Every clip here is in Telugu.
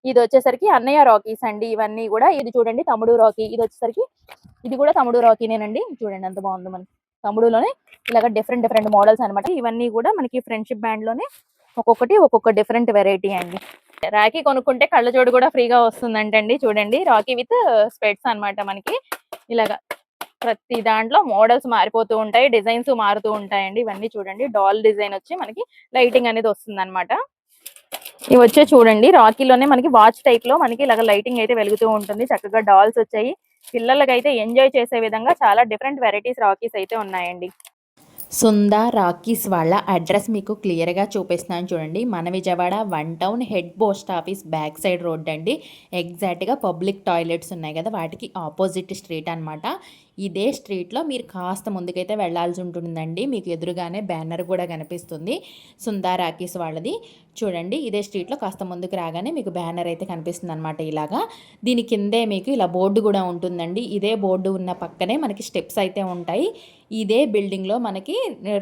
ఇది వచ్చేసరికి అన్నయ్య రాకీస్ అండి. ఇవన్నీ కూడా ఇది చూడండి తమ్ముడు రాకీ. ఇది వచ్చేసరికి ఇది కూడా తమ్ముడు రాకీనేనండి. చూడండి ఎంత బాగుందో మనకి తమ్ముడులోనే ఇలాగ డిఫరెంట్ డిఫరెంట్ మోడల్స్ అన్నమాట. ఇవన్నీ కూడా మనకి ఫ్రెండ్షిప్ బ్యాండ్ లోనే ఒక్కొక్కటి ఒక్కొక్క డిఫరెంట్ వెరైటీ అండి. రాఖీ కొనుక్కుంటే కళ్ళజోడు కూడా ఫ్రీగా వస్తుందంటండి. చూడండి రాఖీ విత్ స్పెట్స్ అన్నమాట. మనకి ఇలాగా ప్రతి దాంట్లో మోడల్స్ మారిపోతూ ఉంటాయి, డిజైన్స్ మారుతూ ఉంటాయండి. ఇవన్నీ చూడండి డాల్ డిజైన్ వచ్చి మనకి లైటింగ్ అనేది వస్తుంది అనమాట. ఇవి వచ్చే చూడండి రాఖీలోనే మనకి వాచ్ టైప్ లో మనకి ఇలాగ లైటింగ్ అయితే వెలుగుతూ ఉంటుంది. చక్కగా డాల్స్ వచ్చాయి. పిల్లలకైతే ఎంజాయ్ చేసే విధంగా చాలా డిఫరెంట్ వెరైటీస్ రాకీస్ అయితే ఉన్నాయండి. సుందా రాకీస్ వాళ్ళ అడ్రస్ మీకు క్లియర్గా చూపిస్తున్నాను చూడండి. మన Vijayawada 1 town head post office back side road అండి. ఎగ్జాక్ట్గా పబ్లిక్ టాయిలెట్స్ ఉన్నాయి కదా, వాటికి ఆపోజిట్ స్ట్రీట్ అనమాట. ఇదే స్ట్రీట్లో మీరు కాస్త ముందుకైతే వెళ్లాల్సి ఉంటుందండి. మీకు ఎదురుగానే బ్యానర్ కూడా కనిపిస్తుంది సుందా రాకీస్ వాళ్ళది. చూడండి ఇదే స్ట్రీట్లో కాస్త ముందుకు రాగానే మీకు బ్యానర్ అయితే కనిపిస్తుంది అనమాట. ఇలాగా దీని కిందే మీకు ఇలా బోర్డు కూడా ఉంటుందండి. ఇదే బోర్డు ఉన్న పక్కనే మనకి స్టెప్స్ అయితే ఉంటాయి. ఇదే బిల్డింగ్లో మనకి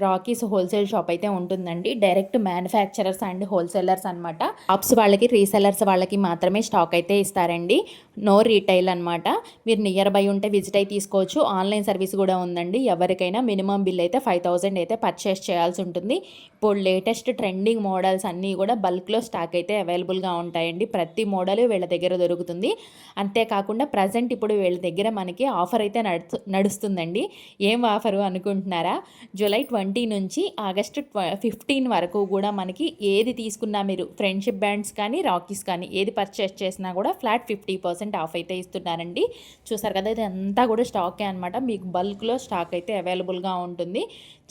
రాకీస్ హోల్సేల్ షాప్ అయితే ఉంటుందండి. డైరెక్ట్ మ్యానుఫ్యాక్చరర్స్ అండ్ హోల్సేలర్స్ అనమాట. షాప్స్ వాళ్ళకి రీసెలర్స్ వాళ్ళకి మాత్రమే స్టాక్ అయితే ఇస్తారండి. నో రీటైల్ అనమాట. మీరు నియర్ బై ఉంటే విజిట్ అయి తీసుకోవచ్చు. ఆన్లైన్ సర్వీస్ కూడా ఉందండి. ఎవరికైనా మినిమం బిల్ అయితే 5000 అయితే పర్చేస్ చేయాల్సి ఉంటుంది. ఇప్పుడు లేటెస్ట్ ట్రెండింగ్ మోడల్స్ అన్నీ కూడా బల్క్లో స్టాక్ అయితే అవైలబుల్గా ఉంటాయండి. ప్రతి మోడల్ వీళ్ళ దగ్గర దొరుకుతుంది. అంతేకాకుండా ప్రజెంట్ ఇప్పుడు వీళ్ళ దగ్గర మనకి ఆఫర్ అయితే నడుస్తుందండి. ఏం ఆఫరు అనుకుంటున్నారా? జూలై 20 నుంచి ఆగస్టు 15 వరకు కూడా మనకి ఏది తీసుకున్నా మీరు ఫ్రెండ్షిప్ బ్యాండ్స్ కానీ రాకీస్ కానీ ఏది పర్చేస్ చేసినా కూడా ఫ్లాట్ 50% ఆఫ్ అయితే ఇస్తున్నారండి. చూసారు కదా, ఇది అంతా కూడా స్టాకే అనమాట. మీకు బల్క్లో స్టాక్ అయితే అవైలబుల్గా ఉంటుంది.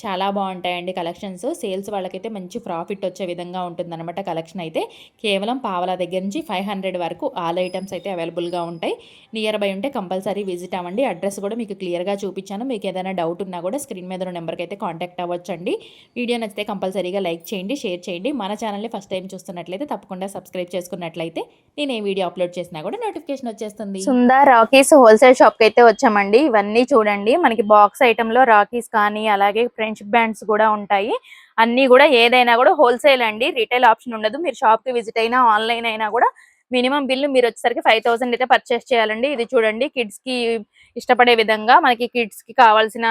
చాలా బాగుంటాయండి కలెక్షన్స్. సేల్స్ వాళ్ళకైతే మంచి ప్రాఫిట్ వచ్చే విధంగా ఉంటుందన్నమాట. కలెక్షన్ అయితే కేవలం పావలా దగ్గర నుంచి 500 వరకు ఆల్ ఐటమ్స్ అయితే అవైలబుల్గా ఉంటాయి. నియర్ బై ఉంటే కంపల్సరీ విజిట్ అవ్వండి. అడ్రస్ కూడా మీకు క్లియర్గా చూపించాను. మీకు ఏదైనా డౌట్ ఉన్నా కూడా స్క్రీన్ మీద ఉన్న నెంబర్కి అయితే కాంటాక్ట్ అవ్వచ్చండి. వీడియో నచ్చితే కంపల్సరీగా లైక్ చేయండి, షేర్ చేయండి. మన ఛానల్ని ఫస్ట్ టైం చూస్తున్నట్లయితే తప్పకుండా సబ్స్క్రైబ్ చేసుకున్నట్లయితే నేను ఏ వీడియో అప్లోడ్ చేసినా కూడా నోటిఫికేషన్ వచ్చేస్తుంది. సుందా రాకీస్ హోల్సేల్ షాప్ కి అయితే వచ్చామండి. ఇవన్నీ చూడండి మనకి బాక్స్ ఐటమ్ లో రాకీస్ కానీ అలాగే ఫ్రెండ్షిప్ బ్యాండ్స్ కూడా ఉంటాయి. అన్ని కూడా ఏదైనా కూడా హోల్సేల్ అండి, రిటైల్ ఆప్షన్ ఉండదు. మీరు షాప్ కి విజిట్ అయినా ఆన్లైన్ అయినా కూడా మినిమం బిల్ మీరు వచ్చేసరికి 5000 అయితే పర్చేస్ చేయాలండి. ఇది చూడండి కిడ్స్ కి ఇష్టపడే విధంగా మనకి కిడ్స్ కి కావాల్సిన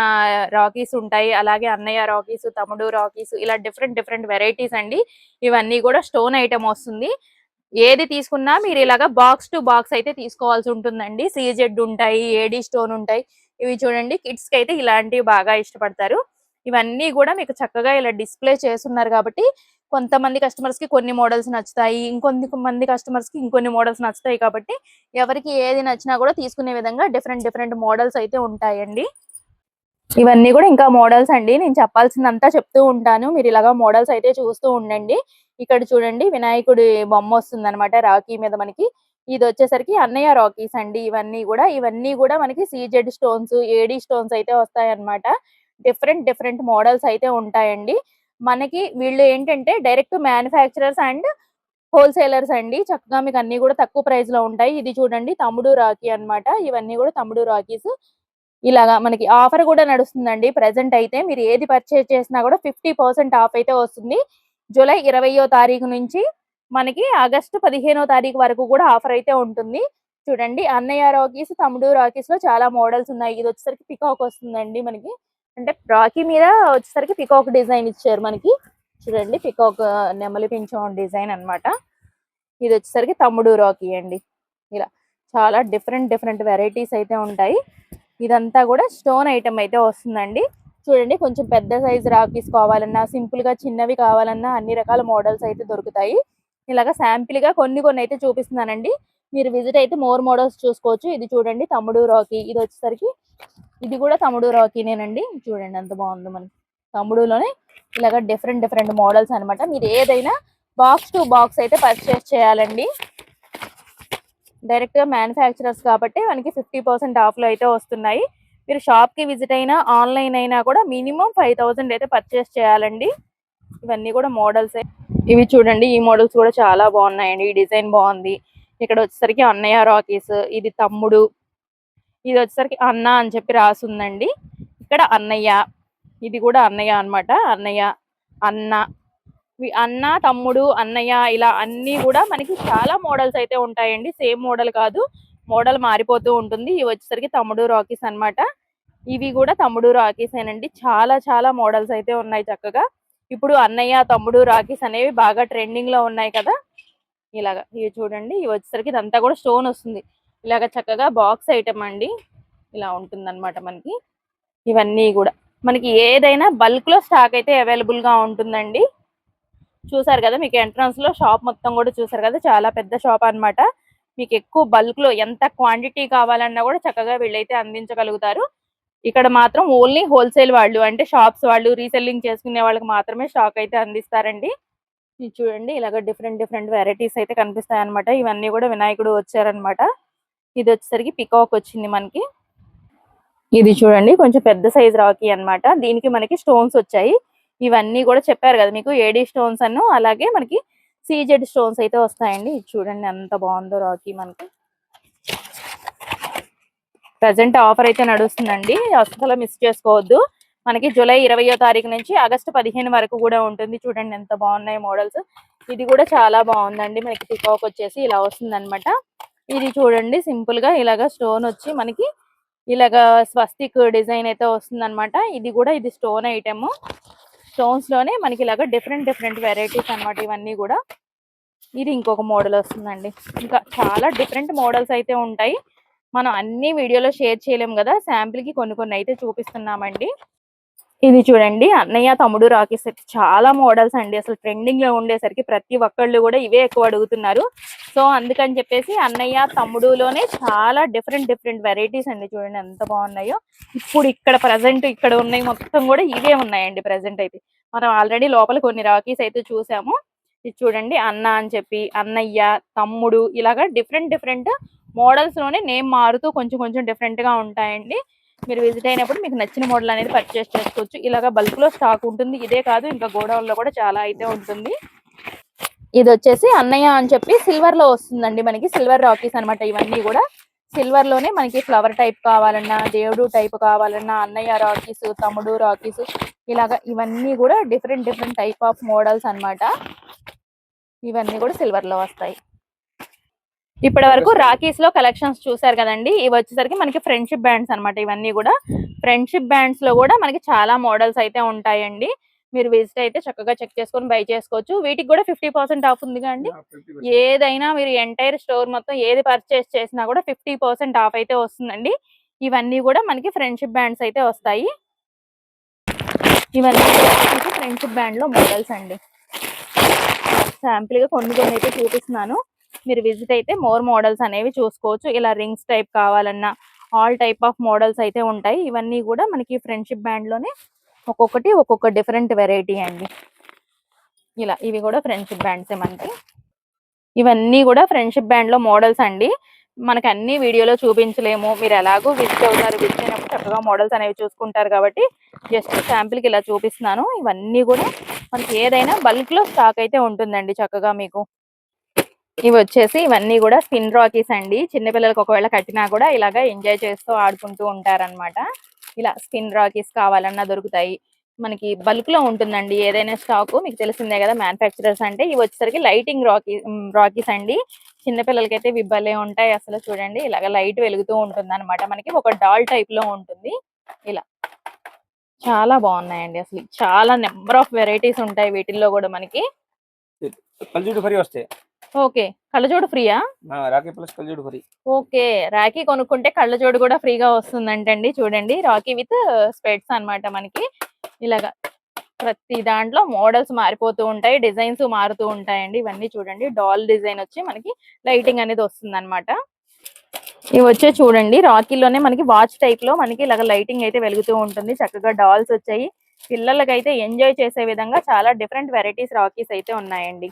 రాకీస్ ఉంటాయి. అలాగే అన్నయ్య రాకీస్, తమ్ముడు రాకీస్, ఇలా డిఫరెంట్ డిఫరెంట్ వెరైటీస్ అండి. ఇవన్నీ కూడా స్టోన్ ఐటమ్ వస్తుంది. ఏది తీసుకున్నా మీరు ఇలాగా బాక్స్ టు బాక్స్ అయితే తీసుకోవాల్సి ఉంటుందండి. సీజెడ్ ఉంటాయి, ఏడీ స్టోన్ ఉంటాయి. ఇవి చూడండి కిడ్స్ కి అయితే ఇలాంటివి బాగా ఇష్టపడతారు. ఇవన్నీ కూడా మీకు చక్కగా ఇలా డిస్ప్లే చేస్తున్నారు కాబట్టి కొంతమంది కస్టమర్స్ కి కొన్ని మోడల్స్ నచ్చుతాయి, ఇంకొంతమంది కస్టమర్స్ కి ఇంకొన్ని మోడల్స్ నచ్చుతాయి. కాబట్టి ఎవరికి ఏది నచ్చినా కూడా తీసుకునే విధంగా డిఫరెంట్ డిఫరెంట్ మోడల్స్ అయితే ఉంటాయండి. ఇవన్నీ కూడా ఇంకా మోడల్స్ అండి. నేను చెప్పాల్సిందంతా చెప్తూ ఉంటాను. మీరు ఇలాగా మోడల్స్ అయితే చూస్తూ ఉండండి. ఇక్కడ చూడండి వినాయకుడి బొమ్మ వస్తుంది అనమాట రాఖీ మీద మనకి. ఇది వచ్చేసరికి అన్నయ్య రాకీస్ అండి. ఇవన్నీ కూడా మనకి సీజెడ్ స్టోన్స్, ఏడీ స్టోన్స్ అయితే వస్తాయన్నమాట. డిఫరెంట్ డిఫరెంట్ మోడల్స్ అయితే ఉంటాయండి. మనకి వీళ్ళు ఏంటంటే డైరెక్ట్ మ్యానుఫ్యాక్చరర్స్ అండ్ హోల్సేలర్స్ అండి. చక్కగా మీకు అన్ని కూడా తక్కువ ప్రైస్ లో ఉంటాయి. ఇది చూడండి తమ్ముడు రాఖీ అన్నమాట. ఇవన్నీ కూడా తమ్ముడు రాకీస్. ఇలాగా మనకి ఆఫర్ కూడా నడుస్తుందండి. ప్రెజెంట్ అయితే మీరు ఏది పర్చేస్ చేసినా కూడా 50% ఆఫ్ అయితే వస్తుంది. జూలై 20వ తారీఖు నుంచి మనకి ఆగస్టు 15వ తారీఖు వరకు కూడా ఆఫర్ అయితే ఉంటుంది. చూడండి అన్నయ్య రాకీస్, తమ్ముడు రాకీస్ లో చాలా మోడల్స్ ఉన్నాయి. ఇది వచ్చేసరికి పికాక్ వస్తుందండి మనకి. అంటే రాఖీ మీద వచ్చేసరికి పికాక్ డిజైన్ ఇచ్చారు మనకి. చూడండి పికాక్ నెమలి పింఛం డిజైన్ అన్నమాట. ఇది వచ్చేసరికి తమ్ముడు రాఖీ అండి. ఇలా చాలా డిఫరెంట్ డిఫరెంట్ వెరైటీస్ అయితే ఉంటాయి. ఇదంతా కూడా స్టోన్ ఐటమ్ అయితే వస్తుందండి. చూడండి కొంచెం పెద్ద సైజ్ రాకీస్ కావాలన్నా, సింపుల్ గా చిన్నవి కావాలన్నా అన్ని రకాల మోడల్స్ అయితే దొరుకుతాయి. ఇలాగా శాంపిల్ గా కొన్ని కొన్ని అయితే చూపిస్తున్నానండి. మీరు విజిట్ అయితే మోర్ మోడల్స్ చూసుకోవచ్చు. ఇది చూడండి తమ్ముడు రాకీ. ఇది వచ్చేసరికి ఇది కూడా తమ్ముడు రాకీనేనండి. చూడండి ఎంత బాగుందో మనకి. తమ్ముడులోనే ఇలాగా డిఫరెంట్ డిఫరెంట్ మోడల్స్ అన్నమాట. మీరు ఏదైనా బాక్స్ టు బాక్స్ అయితే పర్చేస్ చేయాలండి. డైరెక్ట్ గా మ్యానుఫ్యాక్చరర్స్ కాబట్టి మనకి 50% ఆఫ్ లో అయితే వస్తున్నాయి. మీరు షాప్ కి విజిట్ అయినా ఆన్లైన్ అయినా కూడా మినిమం 5000 అయితే పర్చేస్ చేయాలండి. ఇవన్నీ కూడా మోడల్స్. ఇవి చూడండి ఈ మోడల్స్ కూడా చాలా బాగున్నాయండి. ఈ డిజైన్ బాగుంది. ఇక్కడ వచ్చేసరికి అన్నయ్య రాకీస్, ఇది తమ్ముడు, ఇది వచ్చేసరికి అన్న అని చెప్పి రాసుందండి. ఇక్కడ అన్నయ్య, ఇది కూడా అన్నయ్య అన్నమాట. అన్నయ్య, అన్న, అన్న, తమ్ముడు, అన్నయ్య ఇలా అన్ని కూడా మనకి చాలా మోడల్స్ అయితే ఉంటాయండి. సేమ్ మోడల్ కాదు, మోడల్ మారిపోతూ ఉంటుంది. ఇవి వచ్చేసరికి తమ్ముడు రాకీస్ అన్నమాట. ఇవి కూడా తమ్ముడు రాకీసేనండి. చాలా చాలా మోడల్స్ అయితే ఉన్నాయి చక్కగా. ఇప్పుడు అన్నయ్య, తమ్ముడు రాకీస్ అనేవి బాగా ట్రెండింగ్ లో ఉన్నాయి కదా. ఇలాగా ఇవి చూడండి, ఇవి వచ్చేసరికి ఇదంతా కూడా స్టోన్ వస్తుంది. ఇలాగ చక్కగా బాక్స్ ఐటమ్ అండి, ఇలా ఉంటుంది అనమాట మనకి. ఇవన్నీ కూడా మనకి ఏదైనా బల్క్ లో స్టాక్ అయితే అవైలబుల్ గా ఉంటుందండి. చూసారు కదా, మీకు ఎంట్రన్స్ లో షాప్ మొత్తం కూడా చూసారు కదా, చాలా పెద్ద షాప్ అన్నమాట. మీకు ఎక్కువ బల్క్ లో ఎంత క్వాంటిటీ కావాలన్నా కూడా చక్కగా వీళ్ళైతే అందించగలుగుతారు. ఇక్కడ మాత్రం ఓన్లీ హోల్సేల్ వాళ్ళు, అంటే షాప్స్ వాళ్ళు, రీసెల్లింగ్ చేసుకునే వాళ్ళకి మాత్రమే స్టాక్ అయితే అందిస్తారండి. ఇది చూడండి, ఇలాగ డిఫరెంట్ డిఫరెంట్ వెరైటీస్ అయితే కనిపిస్తాయి అనమాట. ఇవన్నీ కూడా వినాయకుడు వచ్చారనమాట. ఇది వచ్చేసరికి పికాక్ వచ్చింది మనకి. ఇది చూడండి, కొంచెం పెద్ద సైజ్ రాకీ అన్నమాట. దీనికి మనకి స్టోన్స్ వచ్చాయి. ఇవన్నీ కూడా చెప్పారు కదా మీకు, ఏడీ స్టోన్స్ అను అలాగే మనకి సీజెడ్ స్టోన్స్ అయితే వస్తాయండి. ఇది చూడండి ఎంత బాగుందో రాకీ మనకి. ప్రజెంట్ ఆఫర్ అయితే నడుస్తుందండి, అసలు మిస్ చేసుకోవద్దు. మనకి జూలై 20వ తారీఖు నుంచి ఆగస్టు 15 వరకు కూడా ఉంటుంది. చూడండి ఎంత బాగున్నాయి మోడల్స్. ఇది కూడా చాలా బాగుందండి. మనకి పికాక్ వచ్చేసి ఇలా వస్తుంది అనమాట. ఇది చూడండి, సింపుల్ గా ఇలాగా స్టోన్ వచ్చి మనకి ఇలాగా స్వస్తిక్ డిజైన్ అయితే వస్తుంది అనమాట. ఇది స్టోన్ ఐటమ్. స్టోన్స్ లోనే మనకి ఇలాగా డిఫరెంట్ డిఫరెంట్ వెరైటీస్ అన్నమాట ఇవన్నీ కూడా. ఇది ఇంకొక మోడల్ వస్తుందండి. ఇంకా చాలా డిఫరెంట్ మోడల్స్ అయితే ఉంటాయి. మనం అన్ని వీడియోలో షేర్ చేయలేము కదా, శాంపిల్ కి కొన్ని కొన్ని అయితే చూపిస్తున్నామండి. ఇది చూడండి, అన్నయ్య తమ్ముడు రాకీస్ సెట్. చాలా మోడల్స్ అండి, అసలు ట్రెండింగ్ లో ఉండేసరికి ప్రతి ఒక్కళ్ళు కూడా ఇవే ఎక్కువ అడుగుతున్నారు. సో అందుకని చెప్పేసి అన్నయ్య తమ్ముడులోనే చాలా డిఫరెంట్ డిఫరెంట్ వెరైటీస్ అండి. చూడండి ఎంత బాగున్నాయో. ఇప్పుడు ఇక్కడ ప్రజెంట్ ఇక్కడ ఉన్నాయి మొత్తం కూడా ఇవే ఉన్నాయండి ప్రజెంట్ అయితే. మనం ఆల్రెడీ లోపల కొన్ని రాకీస్ అయితే చూసాము. ఇది చూడండి, అన్న అని చెప్పి, అన్నయ్య, తమ్ముడు, ఇలాగా డిఫరెంట్ డిఫరెంట్ మోడల్స్ లోనే నేమ్ మారుతూ కొంచెం కొంచెం డిఫరెంట్ గా ఉంటాయండి. మీరు విజిట్ అయినప్పుడు మీకు నచ్చిన మోడల్ అనేది పర్చేస్ చేసుకోవచ్చు. ఇలాగా బల్క్ లో స్టాక్ ఉంటుంది. ఇదే కాదు, ఇంకా గోడౌన్ లో కూడా చాలా అయితే ఉంటుంది. ఇది వచ్చేసి అన్నయ్య అని చెప్పి సిల్వర్ లో వస్తుందండి మనకి. సిల్వర్ రాకీస్ అన్నమాట ఇవన్నీ కూడా. సిల్వర్ లోనే మనకి ఫ్లవర్ టైప్ కావాలన్నా, దేవుడు టైప్ కావాలన్నా, అన్నయ్య రాకీస్, తమ్ముడు రాకీస్, ఇలాగా ఇవన్నీ కూడా different different type of models అన్నమాట. ఇవన్నీ కూడా సిల్వర్ లో వస్తాయి. ఇప్పటి వరకు రాకీస్ లో కలెక్షన్స్ చూసారు కదండి. ఇవి వచ్చేసరికి మనకి ఫ్రెండ్షిప్ బ్యాండ్స్ అన్నమాట. ఇవన్నీ కూడా ఫ్రెండ్షిప్ బ్యాండ్స్ లో కూడా మనకి చాలా మోడల్స్ అయితే ఉంటాయండి. మీరు విజిట్ అయితే చక్కగా చెక్ చేసుకొని బై చేసుకోవచ్చు. వీటికి కూడా 50% ఆఫ్ ఉందిగా అండి. ఏదైనా మీరు ఎంటైర్ స్టోర్ మొత్తం ఏది పర్చేస్ చేసినా కూడా 50% ఆఫ్ అయితే వస్తుందండి. ఇవన్నీ కూడా మనకి ఫ్రెండ్షిప్ బ్యాండ్స్ అయితే వస్తాయి. ఇవన్నీ కూడా మనకి ఫ్రెండ్షిప్ బ్యాండ్ లో మోడల్స్ అండి. శాంపిల్ గా కొన్ని కొన్ని అయితే చూపిస్తున్నాను. మీరు విజిట్ అయితే మోర్ మోడల్స్ అనేవి చూసుకోవచ్చు. ఇలా రింగ్స్ టైప్ కావాలన్నా ఆల్ టైప్ ఆఫ్ మోడల్స్ అయితే ఉంటాయి. ఇవన్నీ కూడా మనకి ఫ్రెండ్షిప్ బ్యాండ్ లోనే ఒక్కొక్కటి ఒక్కొక్క డిఫరెంట్ వెరైటీ అండి. ఇలా ఇవి కూడా ఫ్రెండ్షిప్ బ్యాండ్సే మనకి. ఇవన్నీ కూడా ఫ్రెండ్షిప్ బ్యాండ్ లో మోడల్స్ అండి. మనకి అన్ని వీడియోలో చూపించలేము. మీరు ఎలాగో విజిట్ అవుతారు, విజిట్ అయినప్పుడు చక్కగా మోడల్స్ అనేవి చూసుకుంటారు కాబట్టి జస్ట్ శాంపిల్ కి ఇలా చూపిస్తున్నాను. ఇవన్నీ కూడా మనకి ఏదైనా బల్క్ లో స్టాక్ అయితే ఉంటుందండి చక్కగా మీకు. ఇవి వచ్చేసి ఇవన్నీ కూడా స్పిన్ రాకీస్ అండి. చిన్నపిల్లలకు ఒకవేళ కట్టినా కూడా ఇలాగా ఎంజాయ్ చేస్తూ ఆడుకుంటూ ఉంటారన్నమాట. ఇలా స్పిన్ రాకీస్ కావాలన్నా దొరుకుతాయి. మనకి బల్క్ లో ఉంటుందండి ఏదైనా స్టాక్. మీకు తెలిసిందే కదా మ్యానుఫ్యాక్చరర్స్ అంటే. ఇవి వచ్చేసరికి లైటింగ్ రాకీస్ అండి. చిన్నపిల్లలకైతే ఇవి భలే ఉంటాయి అసలు. చూడండి, ఇలాగ లైట్ వెలుగుతూ ఉంటుంది అనమాట. మనకి ఒక డాల్ టైప్ లో ఉంటుంది. ఇలా చాలా బాగున్నాయండి అసలు. చాలా నెంబర్ ఆఫ్ వెరైటీస్ ఉంటాయి వీటిల్లో కూడా మనకి. ఓకే, కళ్ళజోడు ఫ్రీయా? రాకీ ప్లస్ కళ్ళజోడు ఫ్రీ. ఓకే, రాఖీ కొనుక్కుంటే కళ్ళజోడు కూడా ఫ్రీగా వస్తుందంటండి. చూడండి, రాఖీ విత్ స్పెట్స్ అన్నమాట మనకి. ఇలాగా ప్రతి దాంట్లో మోడల్స్ మారిపోతూ ఉంటాయి, డిజైన్స్ మారుతూ ఉంటాయండి. ఇవన్నీ చూడండి, డాల్ డిజైన్ వచ్చి మనకి లైటింగ్ అనేది వస్తుంది అనమాట. ఇవి వచ్చే చూడండి, రాఖీలోనే మనకి వాచ్ టైప్ లో మనకి ఇలాగ లైటింగ్ అయితే వెలుగుతూ ఉంటుంది. చక్కగా డాల్స్ వచ్చాయి. పిల్లలకైతే ఎంజాయ్ చేసే విధంగా చాలా డిఫరెంట్ వెరైటీస్ రాకీస్ అయితే ఉన్నాయండి.